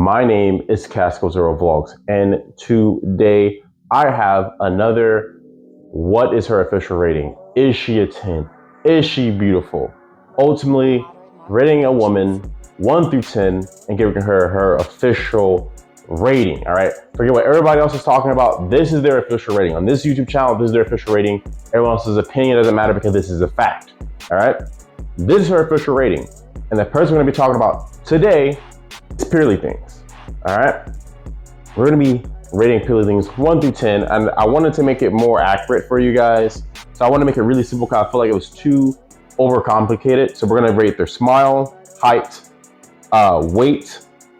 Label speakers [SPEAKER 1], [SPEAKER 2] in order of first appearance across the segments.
[SPEAKER 1] My name is Casco0 Vlogs, and today I have another what is her official rating? Is she a 10? Is she beautiful? Ultimately, rating a woman 1 through 10 and giving her her official rating, all right? Forget what everybody else is talking about. This is their official rating. On this YouTube channel, this is their official rating. Everyone else's opinion doesn't matter because this is a fact, all right? This is her official rating. And the person we're gonna be talking about today is Pearlythings, all right? We're gonna be rating Pearlythings 1 through 10, and I wanted to make it more accurate for you guys. So I want to make it really simple because I feel like it was too overcomplicated. So we're gonna rate their smile, height, weight,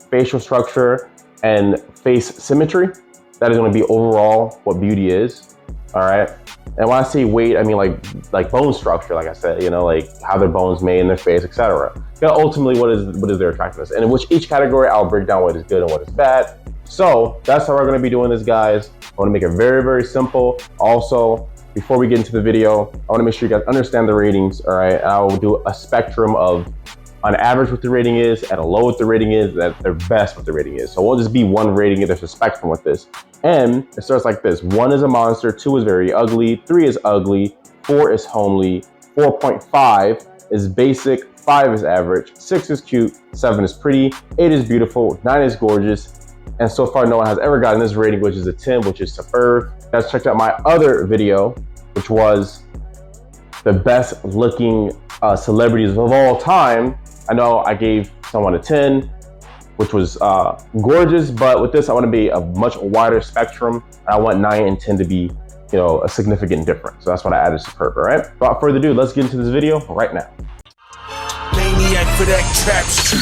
[SPEAKER 1] facial structure, and face symmetry. That is gonna be overall what beauty is, all right? And when I say weight, I mean like bone structure, like I said, you know, like how their bones made in their face, etc. You know, ultimately, what is their attractiveness? And in which each category, I'll break down what is good and what is bad. So that's how we're going to be doing this, guys. I want to make it very, very simple. Also, before we get into the video, I want to make sure you guys understand the ratings, all right? I will do a spectrum of on average what the rating is, at a low what the rating is, at their best what the rating is. So it won't just be one rating, there's a spectrum with this. And it starts like this: 1 is a monster, 2 is very ugly, 3 is ugly, 4 is homely, 4.5 is basic, 5 is average, 6 is cute, 7 is pretty, 8 is beautiful, 9 is gorgeous. And so far, no one has ever gotten this rating, which is a 10, which is superb. Guys, checked out my other video, which was the best looking celebrities of all time. I know I gave someone a 10, which was gorgeous, but with this, I want to be a much wider spectrum. I want 9 and 10 to be, you know, a significant difference. So that's what I added superb, all right? Without further ado, let's get into this video right now.
[SPEAKER 2] Maniac for that trap shit.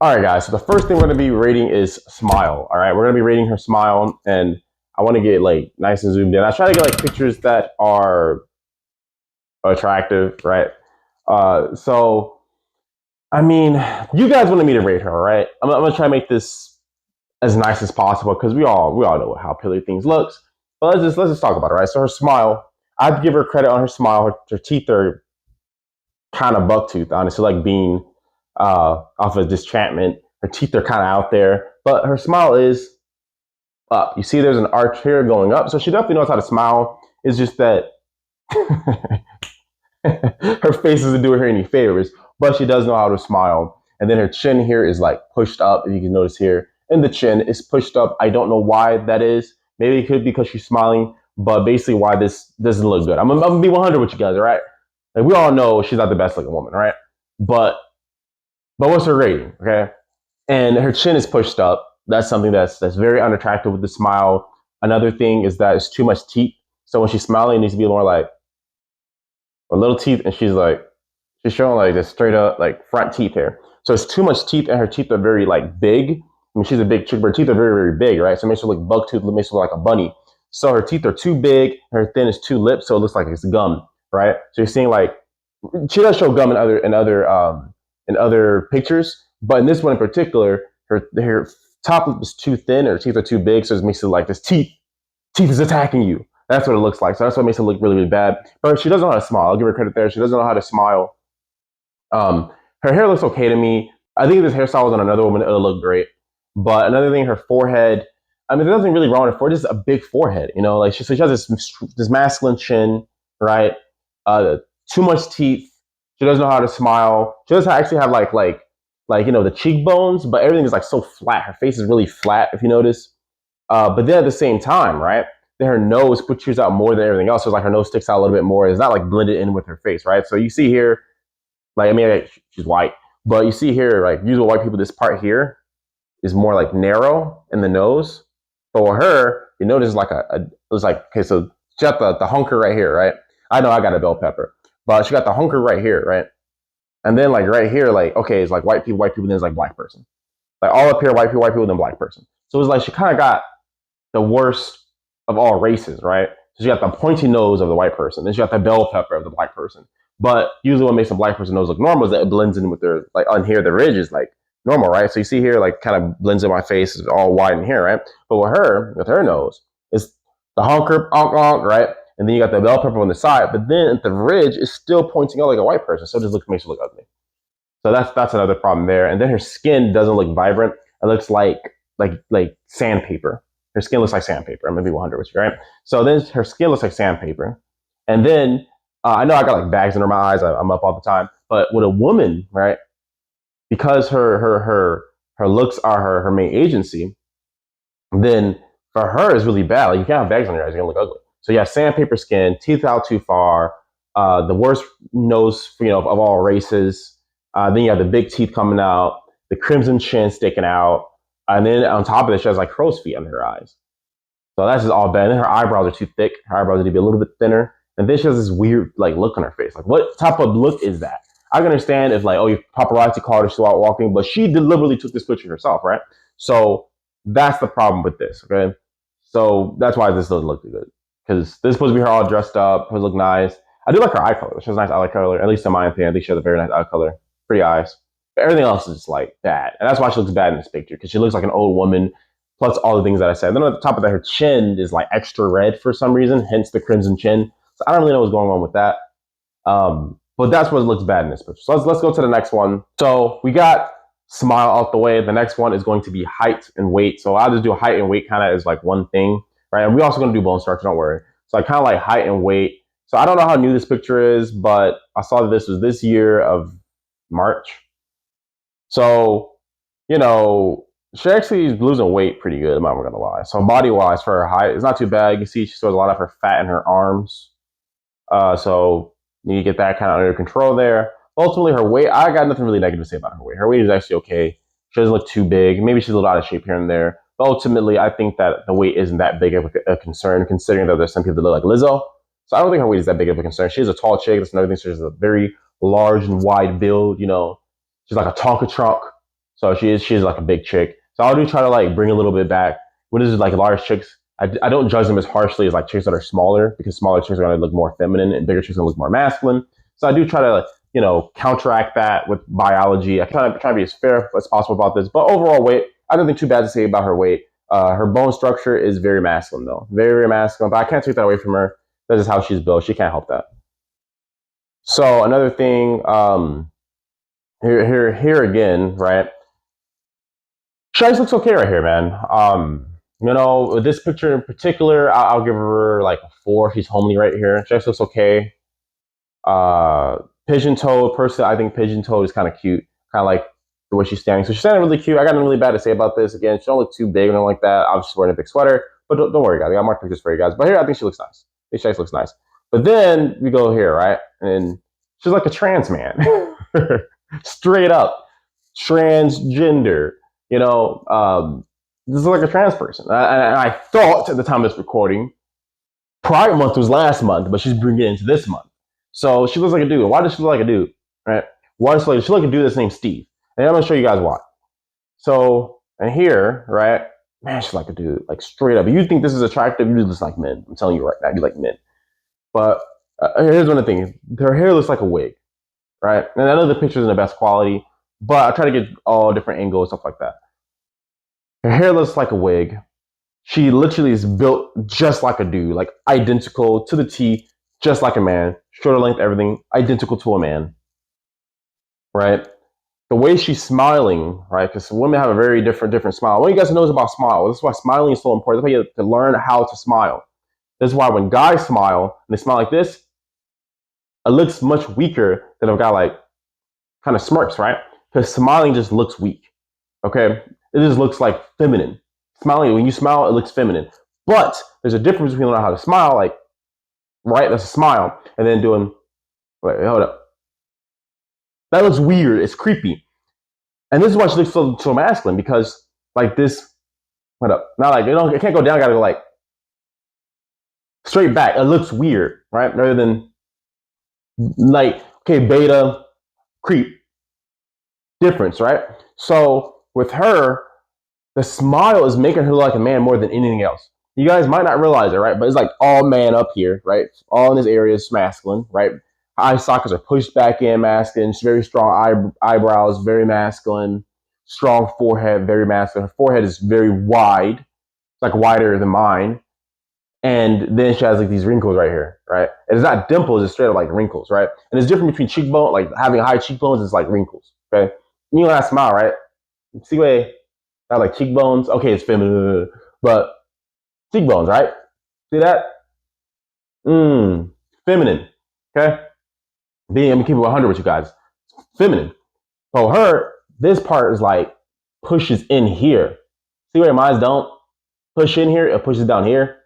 [SPEAKER 1] All right, guys, so the first thing we're gonna be rating is smile, all right? We're gonna be rating her smile, and I wanna get like nice and zoomed in. I try to get like pictures that are attractive, right? So, I mean, you guys wanted me to rate her, right? I'm gonna try to make this as nice as possible because we all know how Pearlythings looks. But let's just talk about it, right? So her smile, I'd give her credit on her smile. Her teeth are kind of buck tooth, honestly, like being off of Disenchantment. Her teeth are kind of out there, but her smile is up. You see there's an arch here going up, so she definitely knows how to smile. It's just that her face doesn't do her any favors, but she does know how to smile. And then her chin here is like pushed up, if you can notice here, and the chin is pushed up. I don't know why that is. Maybe it could be because she's smiling, but basically why this doesn't look good. I'm gonna be 100 with you guys, all right? Like, we all know she's not the best looking woman, right? But what's her rating, okay? And her chin is pushed up. That's something that's very unattractive with the smile. Another thing is that it's too much teeth. So when she's smiling, it needs to be more like a little teeth, and she's showing like this straight up like front teeth here. So it's too much teeth, and her teeth are very like big. I mean, she's a big chick, but her teeth are very, very big, right? So it makes her look buck tooth, makes her look like a bunny. So her teeth are too big, her thin is too lips, so it looks like it's gum, right? So you're seeing like she does show gum in other pictures, but in this one in particular, her top lip is too thin, her teeth are too big, so it makes it like this teeth is attacking you. That's what it looks like. So that's what makes it look really, really bad. But she doesn't know how to smile. I'll give her credit there. She doesn't know how to smile. Her hair looks okay to me. I think if this hairstyle was on another woman, it'll look great. But another thing, her forehead. I mean, there's nothing really wrong with her forehead. Just a big forehead, you know. Like she has this masculine chin, right? Too much teeth. She doesn't know how to smile. She doesn't actually have like you know, the cheekbones, but everything is like so flat. Her face is really flat, if you notice. But then at the same time, right? Then her nose protrudes out more than everything else. So it's like her nose sticks out a little bit more. It's not like blended in with her face, right? So you see here, like, I mean, she's white, but you see here, like usual white people, this part here is more like narrow in the nose. But with her, you notice like it was like, okay, so she got the hunker right here, right? I know I got a bell pepper, but she got the hunker right here, right? And then like right here, like, okay, it's like white people, then it's like black person. Like all up here, white people, then black person. So it's like she kind of got the worst of all races, right? So she got the pointy nose of the white person, then she got the bell pepper of the black person. But usually what makes a black person nose look normal is that it blends in with their, like on here, the ridge is like normal, right? So you see here, like kind of blends in my face, it's all wide in here, right? But with her nose, it's the honker, right? and then you got the bell pepper on the side, but then at the ridge is still pointing out like a white person, so it just makes her look ugly. So that's another problem there. And then her skin doesn't look vibrant. It looks like sandpaper. Her skin looks like sandpaper. I'm gonna be 100 with you, right? So then her skin looks like sandpaper, and then I know I got like bags under my eyes. I'm up all the time, but with a woman, right? Because her looks are her main agency, then for her it's really bad. Like you can't have bags on your eyes; you're gonna look ugly. So yeah, sandpaper skin, teeth out too far, the worst nose, of all races. Then you have the big teeth coming out, the crimson chin sticking out, and then on top of it, she has like crow's feet under her eyes. So that's just all bad. And then her eyebrows are too thick. Her eyebrows need to be a little bit thinner. And then she has this weird like look on her face. Like, what type of look is that? I can understand if like, oh, you paparazzi called her, she's out walking, but she deliberately took this picture herself, right? So that's the problem with this. Okay, so that's why this doesn't look good, because this is supposed to be her all dressed up, supposed to look nice. I do like her eye color. She has a nice eye color, at least in my opinion. I think she has a very nice eye color, pretty eyes. But everything else is like bad, and that's why she looks bad in this picture, because she looks like an old woman. Plus all the things that I said. Then on the top of that, her chin is like extra red for some reason, hence the crimson chin. So I don't really know what's going on with that. But that's what looks bad in this picture. So let's go to the next one. So we got smile out the way. The next one is going to be height and weight. So I'll just do height and weight kind of as like one thing, right? And we're also going to do bone structure, don't worry. So I kind of like height and weight. So I don't know how new this picture is, but I saw that this was this year of March. So, she actually is losing weight pretty good, I'm not gonna lie. So body wise, for her height, it's not too bad. You can see she shows a lot of her fat in her arms. So you need to get that kind of under control there. Ultimately, her weight, I got nothing really negative to say about her weight. Her weight is actually okay. She doesn't look too big. Maybe she's a little out of shape here and there. But ultimately, I think that the weight isn't that big of a concern, considering that there's some people that look like Lizzo. So I don't think her weight is that big of a concern. She's a tall chick. That's another thing. She has a very large and wide build. She's like a Tonka trunk. So she's like a big chick. So I do try to like bring a little bit back. When this is like large chicks, I don't judge them as harshly as like chicks that are smaller, because smaller chicks are going to look more feminine and bigger chicks are going to look more masculine. So I do try to counteract that with biology. I try to be as fair as possible about this. But overall weight, I don't think too bad to say about her weight. Her bone structure is very masculine though, very very masculine. But I can't take that away from her. That's just how she's built. She can't help that. So another thing, here again, right? Shice looks okay right here, man. With this picture in particular, I'll give her like a 4. She's homely right here. Shice looks okay. Pigeon Toed, personally, I think Pigeon Toed is kind of cute. Kind of like the way she's standing. So she's standing really cute. I got nothing really bad to say about this. Again, she don't look too big or anything like that. I'm just wearing a big sweater. But don't worry, guys. I got more pictures for you guys. But here, I think she looks nice. I think Shice looks nice. But then we go here, right? And she's like a trans man. Straight up. Transgender. This is like a trans person. And I thought at the time of this recording, Pride Month was last month, but she's bringing it into this month. So she looks like a dude. Why does she look like a dude? Right? Why does she look like a dude that's named Steve? And I'm gonna show you guys why. So, and here, right? Man, she's like a dude, like straight up. If you think this is attractive, you just like men. I'm telling you right now, you like men. But here's one of the things: her hair looks like a wig, right? And I know the picture's in the best quality, but I try to get all different angles, stuff like that. Her hair looks like a wig. She literally is built just like a dude, like identical to the T, just like a man. Shoulder length, everything, identical to a man, right? The way she's smiling, right? Because women have a very different smile. I want you guys to know about smile. This is why smiling is so important. That's why you have to learn how to smile. This is why when guys smile, and they smile like this, it looks much weaker than a guy like kind of smirks, right? Because smiling just looks weak, okay? It just looks like feminine. Smiling, when you smile, it looks feminine. But there's a difference between learning how to smile, like, right, that's a smile, and then doing, wait, hold up. That looks weird. It's creepy. And this is why she looks so masculine, because, like, this, what up? Not like, it can't go down, I gotta go, like, straight back. It looks weird, right? Rather than, like, okay, beta, creep. Difference, right? So, with her, the smile is making her look like a man more than anything else. You guys might not realize it, right? But it's like all man up here, right? All in this area is masculine, right? Eye sockets are pushed back in, masculine. Very strong eyebrows, very masculine. Strong forehead, very masculine. Her forehead is very wide. It's like wider than mine. And then she has like these wrinkles right here, right? And it's not dimples, it's straight up like wrinkles, right? And it's different between cheekbone, like having high cheekbones is like wrinkles, okay? You know that smile, right? See way I like cheekbones. Okay, it's feminine, but cheekbones, right? See that? Feminine. Okay, I'm gonna keep it 100 with you guys. Feminine. So her, this part is like pushes in here. See where mine don't push in here? It pushes down here.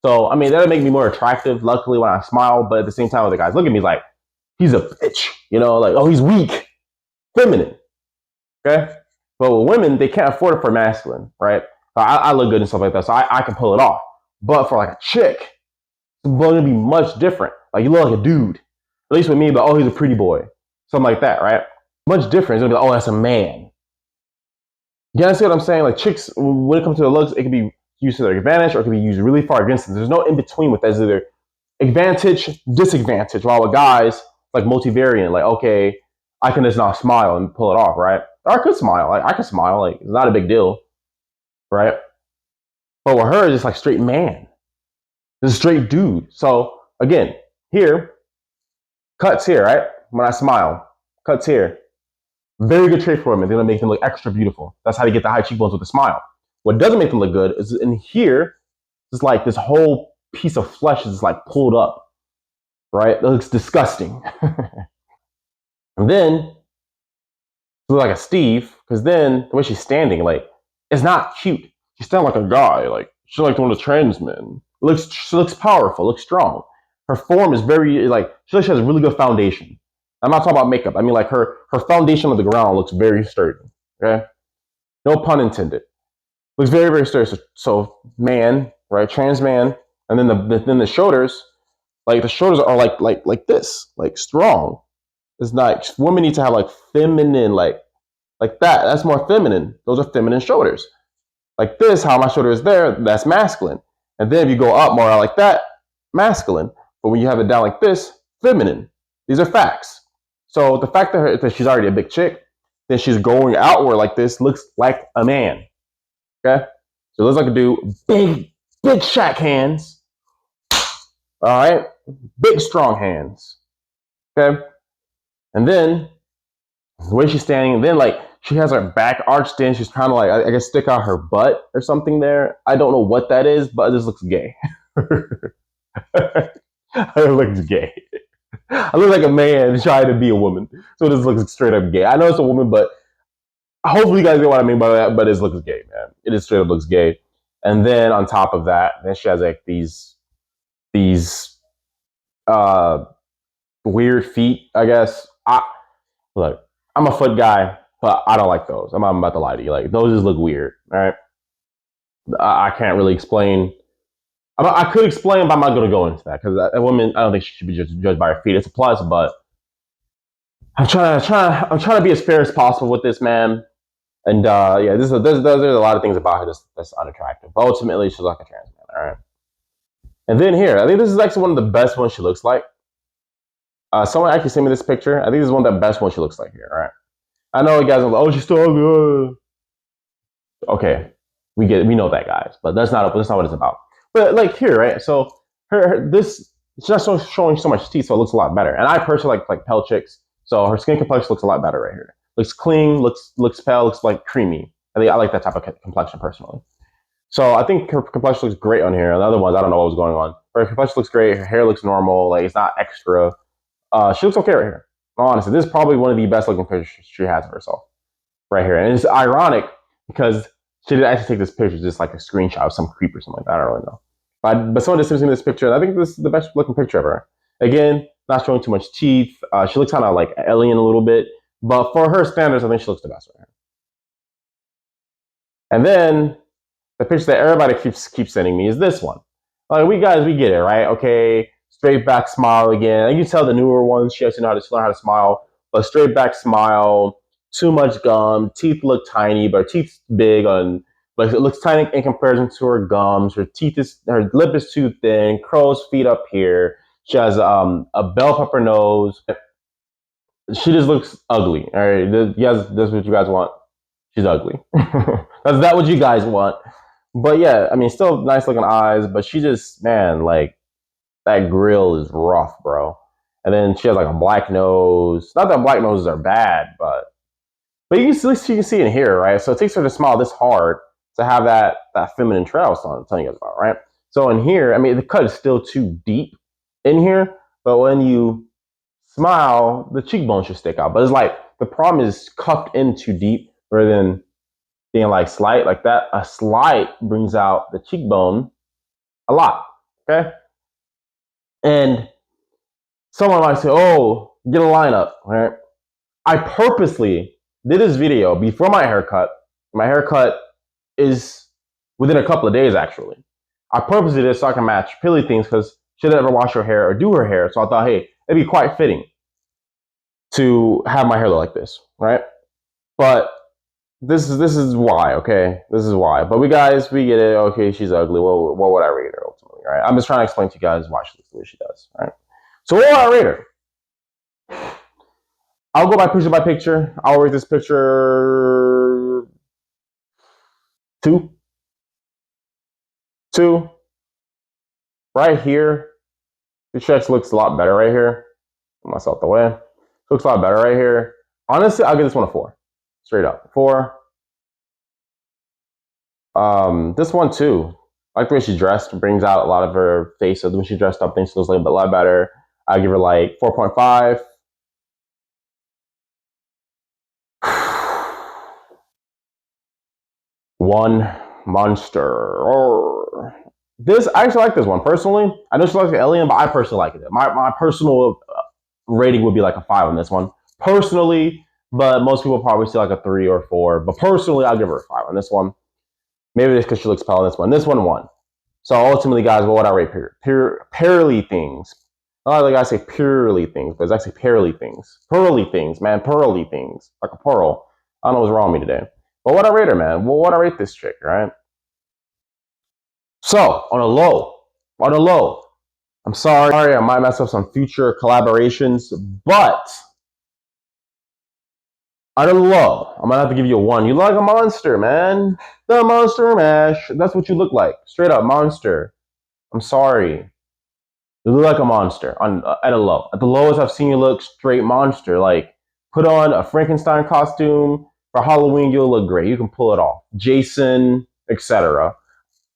[SPEAKER 1] So I mean that'll make me more attractive. Luckily, when I smile, but at the same time, when the guys look at me like he's a bitch, you know, like oh he's weak, feminine. Okay, but with women they can't afford it for masculine, right? I look good and stuff like that, so I can pull it off. But for like a chick, it's going to be much different. Like you look like a dude, at least with me. But oh, he's a pretty boy, something like that, right? Much different. It's gonna be like, oh, that's a man. You guys see what I'm saying? Like chicks, when it comes to the looks, it can be used to their advantage or it can be used really far against them. There's no in between with that. It's either advantage, disadvantage. While with guys, like multivariant, like okay, I can just not smile and pull it off, right? Or I could smile. Like I can smile. Like it's not a big deal, right? But with her, it's just like straight man. It's a straight dude. So again, here, cuts here, right? When I smile, cuts here. Very good trait for women. They're gonna make them look extra beautiful. That's how they get the high cheekbones with a smile. What doesn't make them look good is in here, it's like this whole piece of flesh is like pulled up, right? It looks disgusting. And then look like a Steve, because then the way she's standing, like, it's not cute. She's standing like a guy, like she's like one of the trans men. She looks powerful, looks strong. Her form is very like she looks like she has a really good foundation. I'm not talking about makeup. I mean like her foundation on the ground looks very sturdy. Okay, no pun intended. Looks very very sturdy. So man, right, trans man, and then the shoulders, like the shoulders are like this, like strong. It's not women need to have like feminine like that. That's more feminine. Those are feminine shoulders. Like this, how my shoulder is there, that's masculine. And then if you go up more like that, masculine. But when you have it down like this, feminine. These are facts. So the fact that she's already a big chick, then she's going outward like this looks like a man. Okay? So it looks like a dude. Big shack hands. All right? Big strong hands. Okay? And then the way she's standing, and then like she has her back arched in. She's trying to like I guess stick out her butt or something there. I don't know what that is, but it just looks gay. It looks gay. I look like a man trying to be a woman, so this looks straight up gay. I know it's a woman, but hopefully you guys get what I mean by that. But it looks gay, man. It just straight up looks gay. And then on top of that, then she has like these weird feet. I guess look. I'm a foot guy, but I don't like those. I'm about to lie to you. Like those just look weird. All right, I can't really explain. I could explain, but I'm not going to go into that because a woman, I don't think she should be judged by her feet. It's a plus, but I'm trying to be as fair as possible with this man. And yeah, there's a lot of things about her that's unattractive. But ultimately, she's like a trans man. All right. And then here, I think this is actually one of the best ones she looks like. Someone actually sent me this picture. I think this is one of the best ones she looks like here. All right. I know you guys are like, oh, she's still ugly. Okay, we know that, guys, but that's not what it's about. But like here, right? So this it's just showing so much teeth, so it looks a lot better. And I personally like pale chicks, so her skin complexion looks a lot better right here. Looks clean, looks pale, looks like creamy. I like that type of complexion personally. So I think her complexion looks great on here. And the other ones, I don't know what was going on. But her complexion looks great. Her hair looks normal. Like it's not extra. She looks okay right here. Honestly, this is probably one of the best looking pictures she has of herself right here. And it's ironic because she didn't actually take this picture, just like a screenshot of some creep or something like that. I don't really know. But someone just sent me this picture, and I think this is the best looking picture of her. Again, not showing too much teeth. She looks kind of like alien a little bit. But for her standards, I think she looks the best right here. And then the picture that everybody keeps sending me is this one. Like we get it, right? Okay, straight back smile again. And you tell the newer ones she has to learn how to smile, but straight back smile, too much gum, teeth look tiny, but her teeth's big but it looks tiny in comparison to her gums. Her lip is too thin, crow's feet up here. She has a bell pepper nose. She just looks ugly. All right, yes, that's what you guys want. She's ugly. That's not what you guys want. But yeah, I mean, still nice looking eyes, but she just, man, like, that grill is rough, bro. And then she has like a black nose. Not that black noses are bad, but you can see in here, right? So it takes her to smile this hard to have that feminine trait I was telling you guys about, right? So in here, I mean, the cut is still too deep in here, but when you smile, the cheekbone should stick out. But it's like the problem is cuffed in too deep rather than being like slight like that. A slight brings out the cheekbone a lot. Okay. And someone might say, oh, get a lineup, right? I purposely did this video before my haircut. My haircut is within a couple of days, actually. I purposely did this so I can match Pearlythings because she didn't ever wash her hair or do her hair. So I thought, hey, it'd be quite fitting to have my hair look like this, right? But this is why, okay? This is why. But we get it. Okay, she's ugly. Well, what would I rate her ultimately, right? I'm just trying to explain to you guys why she looks the way she does, right? So what would I rate her? I'll go by picture. I'll rate this picture two. Two. Right here, the chest looks a lot better right here. Put myself the way. Looks a lot better right here. Honestly, I'll give this one a 4. Straight up. 4. This one too. I like the way she dressed. Brings out a lot of her face. So when she dressed up, things looks like a lot better. I give her like 4.5. One monster. This I actually like this one personally. I know she likes the alien, but I personally like it. My personal rating would be like a 5 on this one personally, but most people probably see like a 3 or 4. But personally, I'll give her a 5 on this one. Maybe it's because she looks pale on this one. This one won. So ultimately, guys, what would I rate Pearlythings? A lot of the guys say Pearlythings, but it's actually Pearlythings. Pearlythings, man, Pearlythings, like a pearl. I don't know what's wrong with me today. But what I rate her, man? Well, what I rate this chick, right? So on a low, I'm sorry, I might mess up some future collaborations, but on a low, I'm gonna have to give you a 1. You look like a monster, man. The monster mash. That's what you look like, straight up monster. I'm sorry. You look like a monster at a low. At the lowest I've seen you look, straight monster. Like, put on a Frankenstein costume for Halloween, you'll look great. You can pull it off. Jason, etc.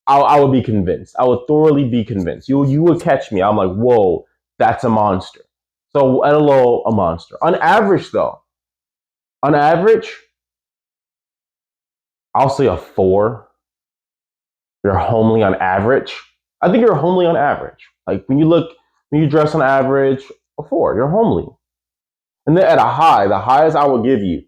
[SPEAKER 1] I would be convinced. I would thoroughly be convinced. You would catch me. I'm like, whoa, that's a monster. So at a low, a monster. On average, though, on average, I'll say a 4. You're homely on average. I think you're homely on average. Like when you dress on average, a 4. You're homely. And then at a high, the highest I will give you,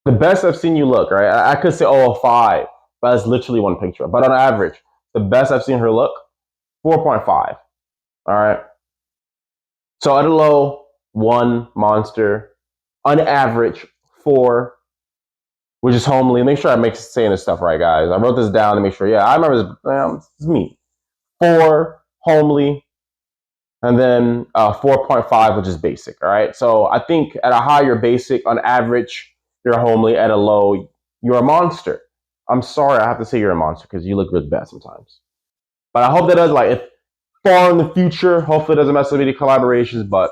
[SPEAKER 1] the best I've seen you look, right? I could say, oh, a 5, but that's literally one picture. But on average, the best I've seen her look, 4.5. All right. So at a low, 1 monster. On average, 4, which is homely. Make sure I make saying this stuff right, guys. I wrote this down to make sure. Yeah, I remember this. It's me. 4 homely, and then 4.5, which is basic. All right. So I think at a high, you're basic. On average, you're homely. At a low, you're a monster. I'm sorry, I have to say you're a monster because you look really bad sometimes. But I hope that does if far in the future, hopefully it doesn't mess with any collaborations. But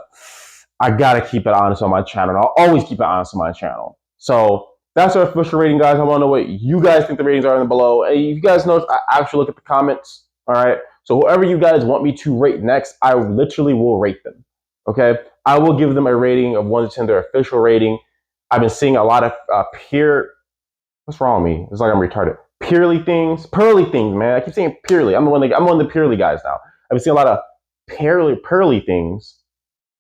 [SPEAKER 1] I gotta keep it honest on my channel. And I'll always keep it honest on my channel. So that's our official rating, guys. I want to know what you guys think the ratings are in the below. Hey, if you guys know, I actually look at the comments. All right. So whoever you guys want me to rate next, I literally will rate them. Okay. I will give them a rating of 1 to 10, their official rating. I've been seeing a lot of what's wrong with me? It's like I'm retarded. Pearlythings, man. I keep saying Pearly. I'm one of the Pearly guys now. I've been seeing a lot of Pearlythings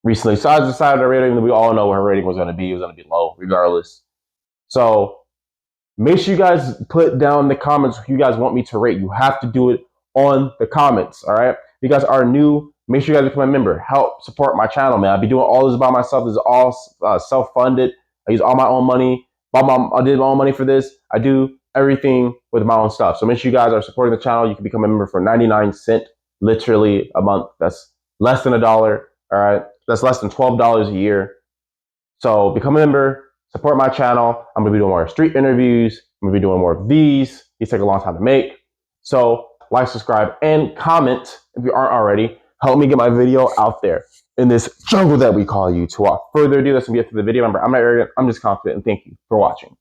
[SPEAKER 1] recently. So I decided to rate her, even though we all know what her rating was going to be. It was going to be low, regardless. So make sure you guys put down in the comments who you guys want me to rate. You have to do it on the comments, all right? If you guys are new, make sure you guys become a member. Help support my channel, man. I'll be doing all this by myself. This is all self-funded. I use all my own money. I did my own money for this. I do everything with my own stuff. So make sure you guys are supporting the channel. You can become a member for 99 cents, literally a month. That's less than $1, all right? That's less than $12 a year. So become a member, support my channel. I'm going to be doing more street interviews, I'm gonna be doing more of these. These take a long time to make. So like, subscribe, and comment if you aren't already. Help me get my video out there in this jungle that we call YouTube. Without further ado, let's get to the video. Remember, I'm not arrogant, I'm just confident, and thank you for watching.